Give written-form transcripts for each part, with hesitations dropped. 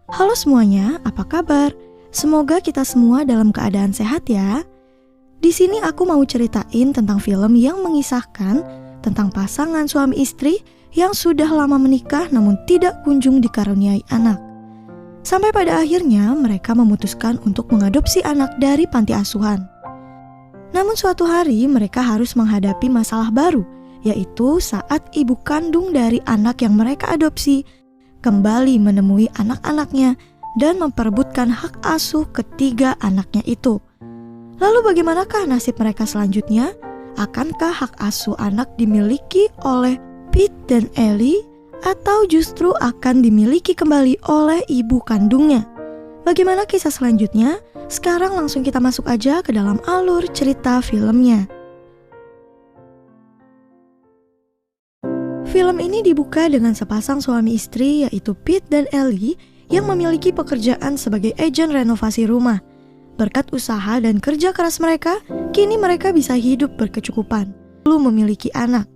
Halo semuanya, apa kabar? Semoga kita semua dalam keadaan sehat ya. Di sini aku mau ceritain tentang film yang mengisahkan tentang pasangan suami istri yang sudah lama menikah namun tidak kunjung dikaruniai anak. Sampai pada akhirnya mereka memutuskan untuk mengadopsi anak dari panti asuhan. Namun suatu hari mereka harus menghadapi masalah baru, yaitu saat ibu kandung dari anak yang mereka adopsi kembali menemui anak-anaknya dan memperebutkan hak asuh ketiga anaknya itu. Lalu bagaimanakah nasib mereka selanjutnya? Akankah hak asuh anak dimiliki oleh Pete dan Ellie atau justru akan dimiliki kembali oleh ibu kandungnya? Bagaimana kisah selanjutnya? Sekarang langsung kita masuk aja ke dalam alur cerita filmnya. Film ini dibuka dengan sepasang suami istri yaitu Pete dan Ellie yang memiliki pekerjaan sebagai agen renovasi rumah. Berkat usaha dan kerja keras mereka, kini mereka bisa hidup berkecukupan, belum memiliki anak.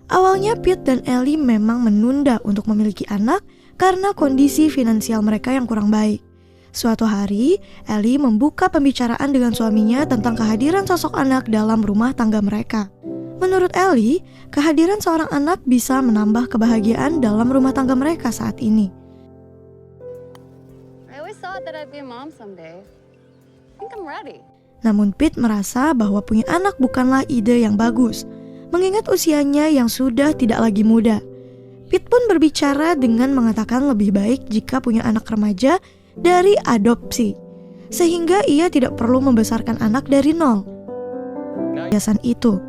Awalnya Pete dan Ellie memang menunda untuk memiliki anak karena kondisi finansial mereka yang kurang baik. Suatu hari, Ellie membuka pembicaraan dengan suaminya tentang kehadiran sosok anak dalam rumah tangga mereka. Menurut Ellie, kehadiran seorang anak bisa menambah kebahagiaan dalam rumah tangga mereka saat ini. Namun Pete merasa bahwa punya anak bukanlah ide yang bagus, mengingat usianya yang sudah tidak lagi muda. Pete pun berbicara dengan mengatakan lebih baik jika punya anak remaja dari adopsi, sehingga ia tidak perlu membesarkan anak dari nol. Yayasan itu.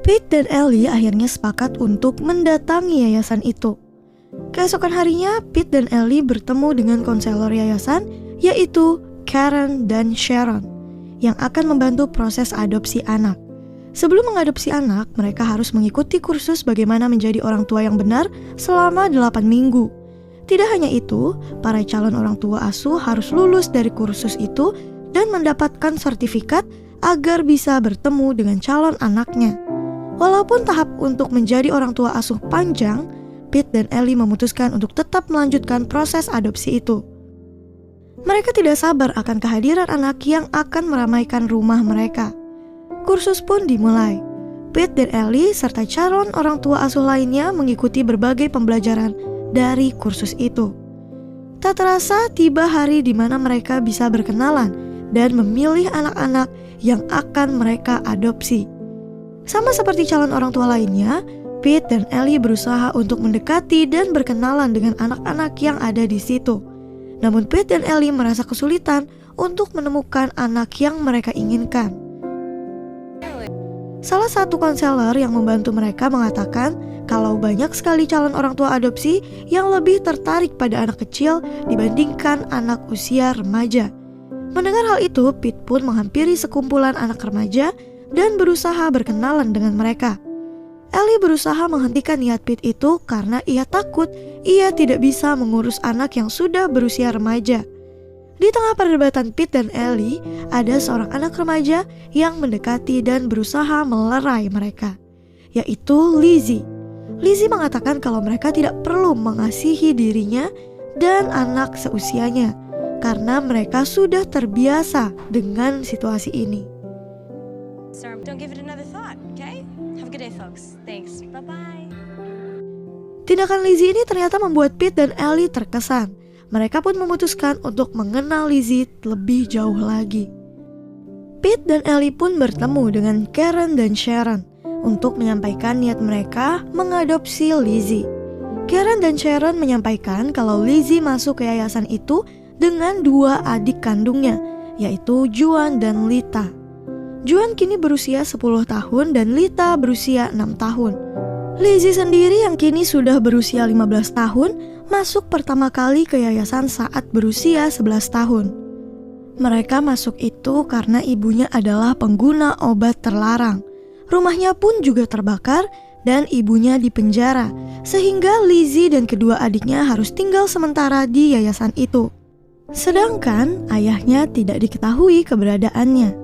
Pete dan Ellie akhirnya sepakat untuk mendatangi yayasan itu. Keesokan harinya, Pete dan Ellie bertemu dengan konselor yayasan, yaitu Karen dan Sharon, yang akan membantu proses adopsi anak. Sebelum mengadopsi anak, mereka harus mengikuti kursus bagaimana menjadi orang tua yang benar selama 8 minggu. Tidak hanya itu, para calon orang tua asuh harus lulus dari kursus itu dan mendapatkan sertifikat agar bisa bertemu dengan calon anaknya. Walaupun tahap untuk menjadi orang tua asuh panjang, Pete dan Ellie memutuskan untuk tetap melanjutkan proses adopsi itu. Mereka tidak sabar akan kehadiran anak yang akan meramaikan rumah mereka. Kursus pun dimulai. Pete dan Ellie serta calon orang tua asuh lainnya mengikuti berbagai pembelajaran dari kursus itu. Tak terasa tiba hari di mana mereka bisa berkenalan dan memilih anak-anak yang akan mereka adopsi. Sama seperti calon orang tua lainnya, Pete dan Ellie berusaha untuk mendekati dan berkenalan dengan anak-anak yang ada di situ. Namun Pete dan Ellie merasa kesulitan untuk menemukan anak yang mereka inginkan. Salah satu konselor yang membantu mereka mengatakan kalau banyak sekali calon orang tua adopsi yang lebih tertarik pada anak kecil dibandingkan anak usia remaja. Mendengar hal itu, Pete pun menghampiri sekumpulan anak remaja dan berusaha berkenalan dengan mereka. Ellie berusaha menghentikan niat Pete itu karena ia takut ia tidak bisa mengurus anak yang sudah berusia remaja. Di tengah perdebatan Pete dan Ellie, ada seorang anak remaja yang mendekati dan berusaha melerai mereka, yaitu Lizzie. Lizzie mengatakan kalau mereka tidak perlu mengasihi dirinya dan anak seusianya karena mereka sudah terbiasa dengan situasi ini. Don't give it another thought, okay? Have a good day, folks. Thanks. Bye-bye. Tindakan Lizzie ini ternyata membuat Pete dan Ellie terkesan. Mereka pun memutuskan untuk mengenal Lizzie lebih jauh lagi. Pete dan Ellie pun bertemu dengan Karen dan Sharon untuk menyampaikan niat mereka mengadopsi Lizzie. Karen dan Sharon menyampaikan kalau Lizzie masuk ke yayasan itu dengan 2 adik kandungnya, yaitu Juan dan Lita. Juan kini berusia 10 tahun dan Lita berusia 6 tahun. Lizzie sendiri yang kini sudah berusia 15 tahun masuk pertama kali ke yayasan saat berusia 11 tahun. Mereka masuk itu karena ibunya adalah pengguna obat terlarang. Rumahnya pun juga terbakar dan ibunya dipenjara, sehingga Lizzie dan kedua adiknya harus tinggal sementara di yayasan itu. Sedangkan ayahnya tidak diketahui keberadaannya.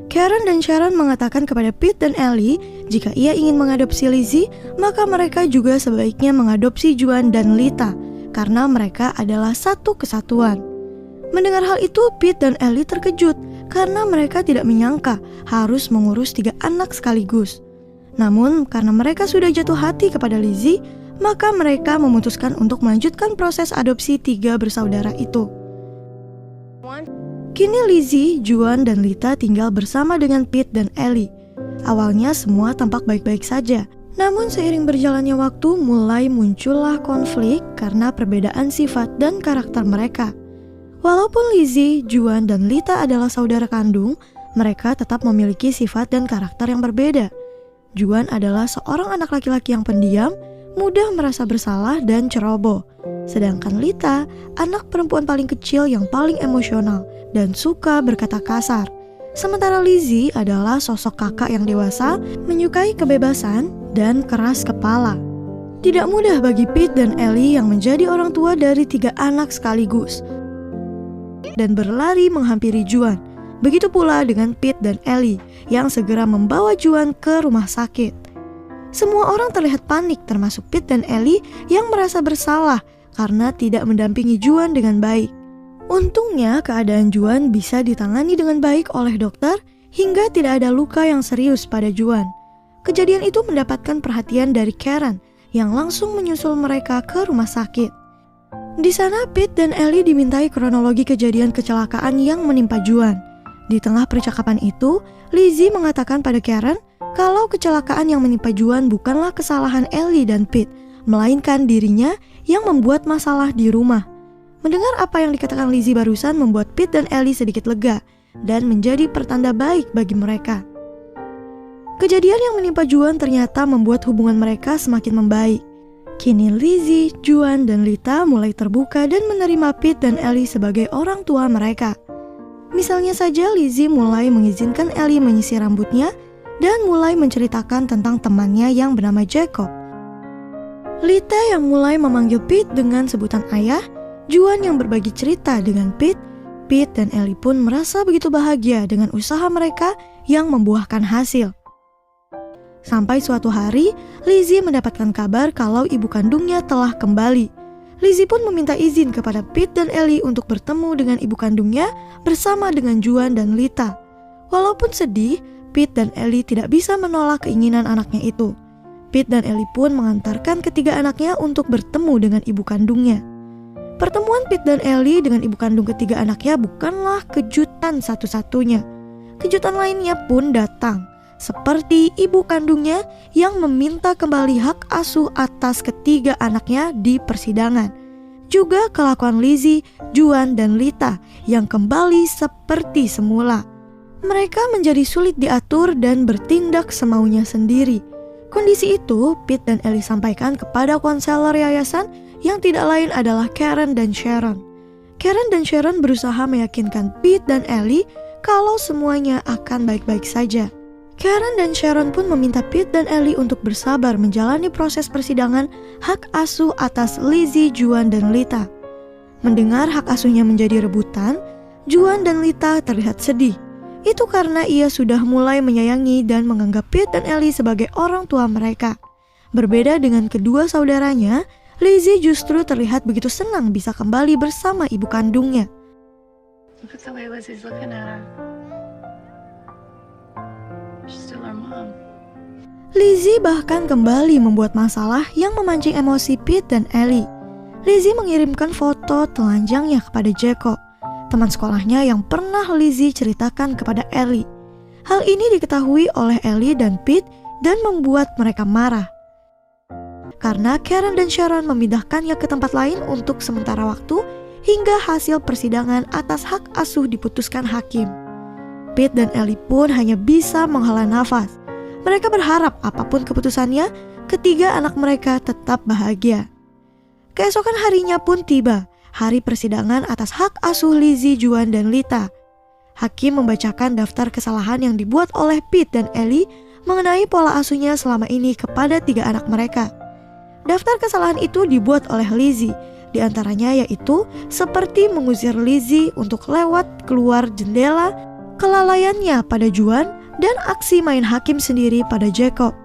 Karen dan Sharon mengatakan kepada Pete dan Ellie jika ia ingin mengadopsi Lizzie, maka mereka juga sebaiknya mengadopsi Juan dan Lita karena mereka adalah satu kesatuan. Mendengar hal itu, Pete dan Ellie terkejut karena mereka tidak menyangka harus mengurus 3 anak sekaligus. Namun karena mereka sudah jatuh hati kepada Lizzie, maka mereka memutuskan untuk melanjutkan proses adopsi 3 bersaudara itu. Kini Lizzie, Juan, dan Lita tinggal bersama dengan Pete dan Ellie. Awalnya semua tampak baik-baik saja. Namun seiring berjalannya waktu mulai muncullah konflik karena perbedaan sifat dan karakter mereka. Walaupun Lizzie, Juan, dan Lita adalah saudara kandung, mereka tetap memiliki sifat dan karakter yang berbeda. Juan adalah seorang anak laki-laki yang pendiam, mudah merasa bersalah dan ceroboh. Sedangkan Lita, anak perempuan paling kecil yang paling emosional dan suka berkata kasar. Sementara Lizzie adalah sosok kakak yang dewasa, menyukai kebebasan, dan keras kepala. Tidak mudah bagi Pete dan Ellie yang menjadi orang tua dari 3 anak sekaligus dan berlari menghampiri Juan. Begitu pula dengan Pete dan Ellie yang segera membawa Juan ke rumah sakit. Semua orang terlihat panik termasuk Pete dan Ellie yang merasa bersalah karena tidak mendampingi Juan dengan baik. Untungnya keadaan Juan bisa ditangani dengan baik oleh dokter hingga tidak ada luka yang serius pada Juan. Kejadian itu mendapatkan perhatian dari Karen yang langsung menyusul mereka ke rumah sakit. Di sana Pete dan Ellie dimintai kronologi kejadian kecelakaan yang menimpa Juan. Di tengah percakapan itu, Lizzie mengatakan pada Karen kalau kecelakaan yang menimpa Juan bukanlah kesalahan Ellie dan Pete, melainkan dirinya yang membuat masalah di rumah. Mendengar apa yang dikatakan Lizzie barusan membuat Pete dan Ellie sedikit lega dan menjadi pertanda baik bagi mereka. Kejadian yang menimpa Juan ternyata membuat hubungan mereka semakin membaik. Kini Lizzie, Juan, dan Lita mulai terbuka dan menerima Pete dan Ellie sebagai orang tua mereka. Misalnya saja Lizzie mulai mengizinkan Ellie menyisir rambutnya dan mulai menceritakan tentang temannya yang bernama Jacob. Lita yang mulai memanggil Pete dengan sebutan ayah, Juan yang berbagi cerita dengan Pete, Pete dan Ellie pun merasa begitu bahagia dengan usaha mereka yang membuahkan hasil. Sampai suatu hari, Lizzie mendapatkan kabar kalau ibu kandungnya telah kembali. Lizzie pun meminta izin kepada Pete dan Ellie untuk bertemu dengan ibu kandungnya bersama dengan Juan dan Lita. Walaupun sedih, Pete dan Ellie tidak bisa menolak keinginan anaknya itu. Pete dan Ellie pun mengantarkan ketiga anaknya untuk bertemu dengan ibu kandungnya. Pertemuan Pete dan Ellie dengan ibu kandung ketiga anaknya bukanlah kejutan satu-satunya. Kejutan lainnya pun datang, seperti ibu kandungnya yang meminta kembali hak asuh atas ketiga anaknya di persidangan. Juga kelakuan Lizzie, Juan, dan Lita yang kembali seperti semula. Mereka menjadi sulit diatur dan bertindak semaunya sendiri. Kondisi itu Pete dan Ellie sampaikan kepada konselor yayasan yang tidak lain adalah Karen dan Sharon. Karen dan Sharon berusaha meyakinkan Pete dan Ellie kalau semuanya akan baik-baik saja. Karen dan Sharon pun meminta Pete dan Ellie untuk bersabar menjalani proses persidangan hak asuh atas Lizzie, Juan, dan Lita. Mendengar hak asuhnya menjadi rebutan, Juan dan Lita terlihat sedih. Itu karena ia sudah mulai menyayangi dan menganggap Pete dan Ellie sebagai orang tua mereka. Berbeda dengan kedua saudaranya, Lizzie justru terlihat begitu senang bisa kembali bersama ibu kandungnya. Look at the way Lizzie's looking at her. She's still our mom. Lizzie bahkan kembali membuat masalah yang memancing emosi Pete dan Ellie. Lizzie mengirimkan foto telanjangnya kepada Jacob, teman sekolahnya yang pernah Lizzie ceritakan kepada Ellie. Hal ini diketahui oleh Ellie dan Pete dan membuat mereka marah. Karena Karen dan Sharon memindahkannya ke tempat lain untuk sementara waktu hingga hasil persidangan atas hak asuh diputuskan hakim. Pete dan Ellie pun hanya bisa menghela nafas. Mereka berharap apapun keputusannya, ketiga anak mereka tetap bahagia. Keesokan harinya pun tiba, hari persidangan atas hak asuh Lizzie, Juan, dan Lita. Hakim membacakan daftar kesalahan yang dibuat oleh Pete dan Ellie mengenai pola asuhnya selama ini kepada tiga anak mereka. Daftar kesalahan itu dibuat oleh Lizzie, di antaranya yaitu seperti mengusir Lizzie untuk lewat keluar jendela, kelalaiannya pada Juan, dan aksi main hakim sendiri pada Jacob.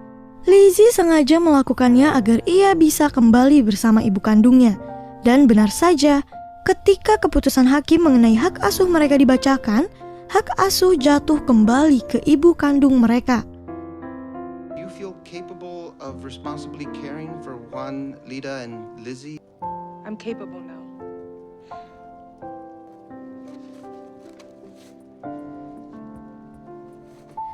Lizzie sengaja melakukannya agar ia bisa kembali bersama ibu kandungnya. Dan benar saja, ketika keputusan hakim mengenai hak asuh mereka dibacakan, hak asuh jatuh kembali ke ibu kandung mereka. Do you feel capable of responsibly caring for Juan, Lita, and Lizzie? I'm capable now.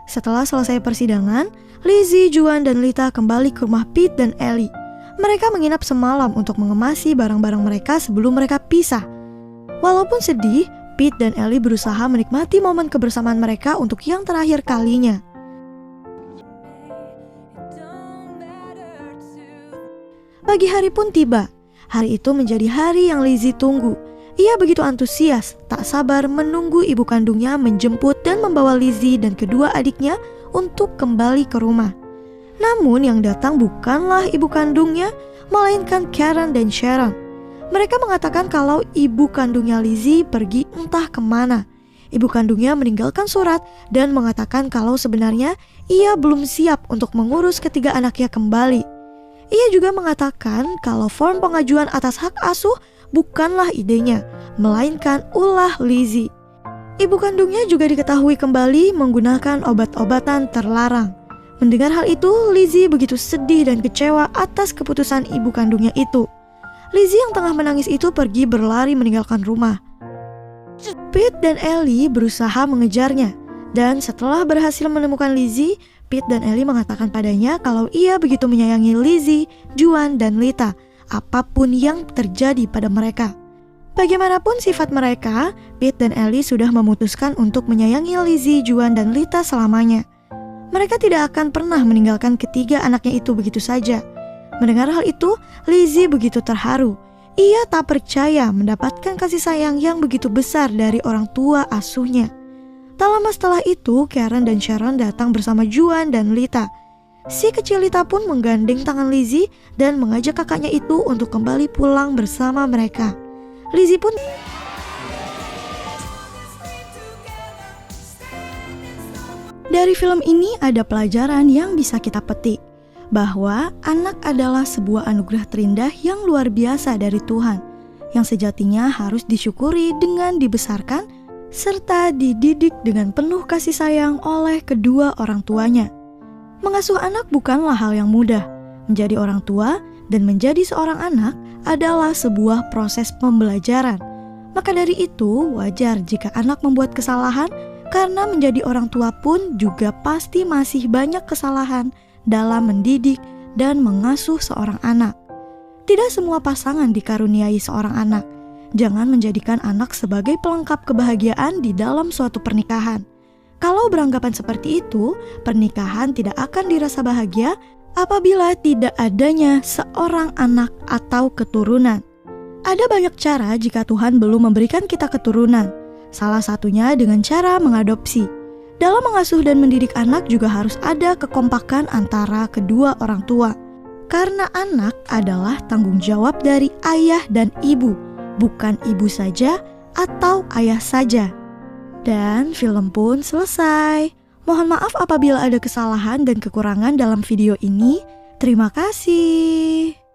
Setelah selesai persidangan, Lizzie, Juan, dan Lita kembali ke rumah Pete dan Ellie. Mereka menginap semalam untuk mengemasi barang-barang mereka sebelum mereka pisah. Walaupun sedih, Pete dan Ellie berusaha menikmati momen kebersamaan mereka untuk yang terakhir kalinya. Pagi hari pun tiba. Hari itu menjadi hari yang Lizzie tunggu. Ia begitu antusias, tak sabar menunggu ibu kandungnya menjemput dan membawa Lizzie dan kedua adiknya untuk kembali ke rumah. Namun yang datang bukanlah ibu kandungnya, melainkan Karen dan Sharon. Mereka mengatakan kalau ibu kandungnya Lizzie pergi entah kemana. Ibu kandungnya meninggalkan surat dan mengatakan kalau sebenarnya ia belum siap untuk mengurus ketiga anaknya kembali. Ia juga mengatakan kalau form pengajuan atas hak asuh bukanlah idenya, melainkan ulah Lizzie. Ibu kandungnya juga diketahui kembali menggunakan obat-obatan terlarang. Mendengar hal itu, Lizzie begitu sedih dan kecewa atas keputusan ibu kandungnya itu. Lizzie yang tengah menangis itu pergi berlari meninggalkan rumah. Pete dan Ellie berusaha mengejarnya, dan setelah berhasil menemukan Lizzie, Pete dan Ellie mengatakan padanya kalau ia begitu menyayangi Lizzie, Juan, dan Lita, apapun yang terjadi pada mereka. Bagaimanapun sifat mereka, Pete dan Ellie sudah memutuskan untuk menyayangi Lizzie, Juan, dan Lita selamanya. Mereka tidak akan pernah meninggalkan ketiga anaknya itu begitu saja. Mendengar hal itu, Lizzie begitu terharu. Ia tak percaya mendapatkan kasih sayang yang begitu besar dari orang tua asuhnya. Tak lama setelah itu, Karen dan Sharon datang bersama Juan dan Lita. Si kecil Lita pun menggandeng tangan Lizzie dan mengajak kakaknya itu untuk kembali pulang bersama mereka. Lizzie pun dari film ini ada pelajaran yang bisa kita petik, bahwa anak adalah sebuah anugerah terindah yang luar biasa dari Tuhan, yang sejatinya harus disyukuri dengan dibesarkan serta dididik dengan penuh kasih sayang oleh kedua orang tuanya. Mengasuh anak bukanlah hal yang mudah. Menjadi orang tua dan menjadi seorang anak adalah sebuah proses pembelajaran. Maka dari itu, wajar jika anak membuat kesalahan, karena menjadi orang tua pun juga pasti masih banyak kesalahan dalam mendidik dan mengasuh seorang anak. Tidak semua pasangan dikaruniai seorang anak. Jangan menjadikan anak sebagai pelengkap kebahagiaan di dalam suatu pernikahan. Kalau beranggapan seperti itu, pernikahan tidak akan dirasa bahagia apabila tidak adanya seorang anak atau keturunan. Ada banyak cara jika Tuhan belum memberikan kita keturunan. Salah satunya dengan cara mengadopsi. Dalam mengasuh dan mendidik anak juga harus ada kekompakan antara kedua orang tua. Karena anak adalah tanggung jawab dari ayah dan ibu, bukan ibu saja atau ayah saja. Dan film pun selesai. Mohon maaf apabila ada kesalahan dan kekurangan dalam video ini. Terima kasih.